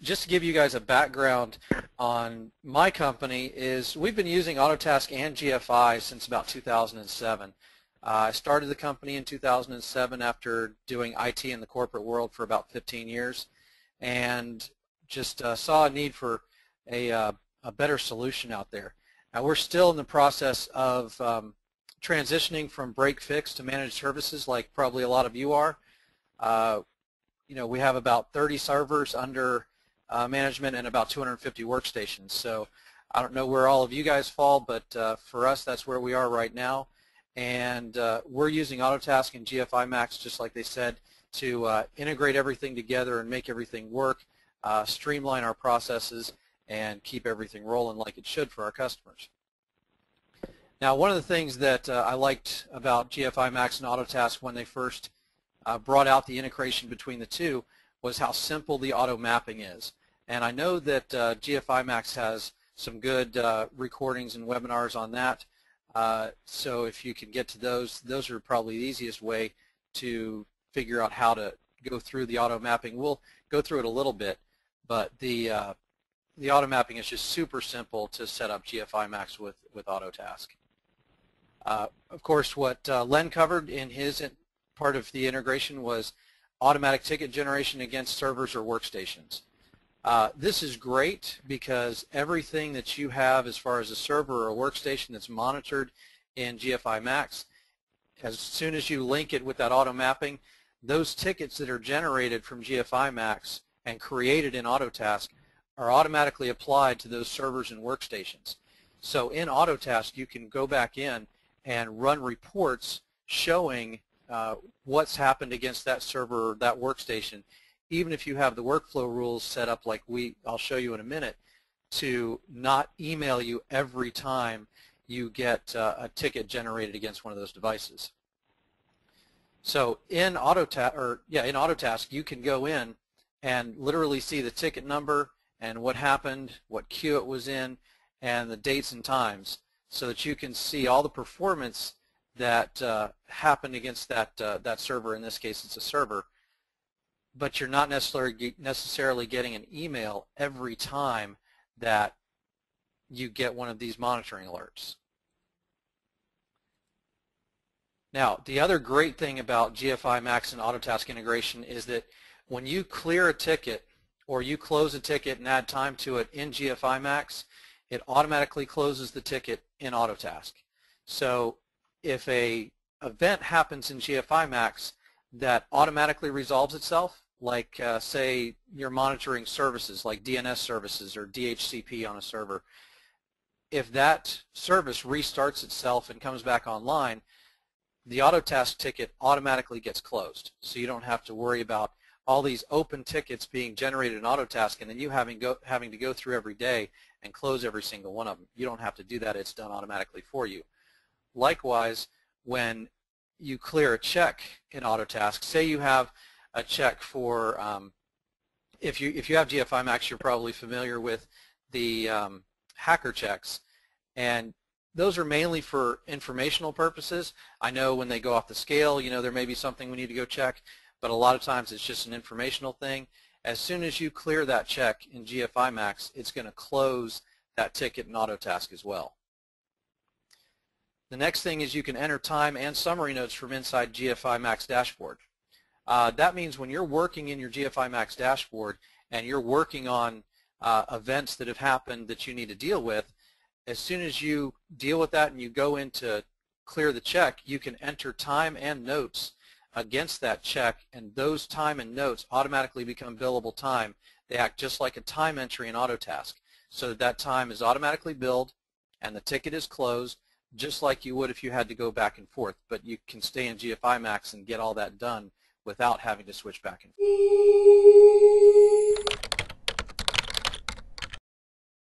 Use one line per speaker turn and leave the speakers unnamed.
Just to give you guys a background on my company is we've been using Autotask and GFI since about 2007. I started the company in 2007 after doing IT in the corporate world for about 15 years and just saw a need for a better solution out there. Now we're still in the process of transitioning from break-fix to managed services like probably a lot of you are. You know, we have about 30 servers under management and about 250 workstations. So I don't know where all of you guys fall, but for us that's where we are right now. And we're using Autotask and GFI MAX, just like they said, to integrate everything together and make everything work, streamline our processes, and keep everything rolling like it should for our customers. Now, one of the things that I liked about GFI MAX and Autotask when they first brought out the integration between the two was how simple the auto mapping is. And I know that GFI MAX has some good recordings and webinars on that. So if you can get to those are probably the easiest way to figure out how to go through the auto mapping. We'll go through it a little bit, but the auto mapping is just super simple to set up GFI MAX with Autotask. Of course, what Len covered in his part of the integration was automatic ticket generation against servers or workstations. This is great because everything that you have as far as a server or a workstation that's monitored in GFI MAX, as soon as you link it with that auto mapping, those tickets that are generated from GFI MAX and created in Autotask are automatically applied to those servers and workstations. So in Autotask you can go back in and run reports showing what's happened against that server or that workstation, even if you have the workflow rules set up like I'll show you in a minute, to not email you every time you get a ticket generated against one of those devices. So in Autotask you can go in and literally see the ticket number and what happened, what queue it was in, and the dates and times, so that you can see all the performance that happened against that server. In this case it's a server, but you're not necessarily getting an email every time that you get one of these monitoring alerts. Now, the other great thing about GFI MAX and Autotask integration is that when you clear a ticket or you close a ticket and add time to it in GFI MAX, it automatically closes the ticket in Autotask. So if an event happens in GFI MAX that automatically resolves itself, like say you're monitoring services like DNS services or DHCP on a server, if that service restarts itself and comes back online, the Autotask ticket automatically gets closed. So you don't have to worry about all these open tickets being generated in Autotask and then you having to go through every day and close every single one of them. You don't have to do that. It's done automatically for you. Likewise, when you clear a check in Autotask, say you have a check for, if you have GFI MAX, you're probably familiar with the hacker checks, and those are mainly for informational purposes. I know when they go off the scale, you know, there may be something we need to go check, but a lot of times it's just an informational thing. As soon as you clear that check in GFI MAX, it's going to close that ticket in Autotask as well. The next thing is you can enter time and summary notes from inside GFI MAX dashboard. That means when you're working in your GFI MAX dashboard and you're working on events that have happened that you need to deal with, as soon as you deal with that and you go in to clear the check, you can enter time and notes against that check, and those time and notes automatically become billable time. They act just like a time entry in Autotask, so that that time is automatically billed and the ticket is closed, just like you would if you had to go back and forth, but you can stay in GFI MAX and get all that done without having to switch back and forth.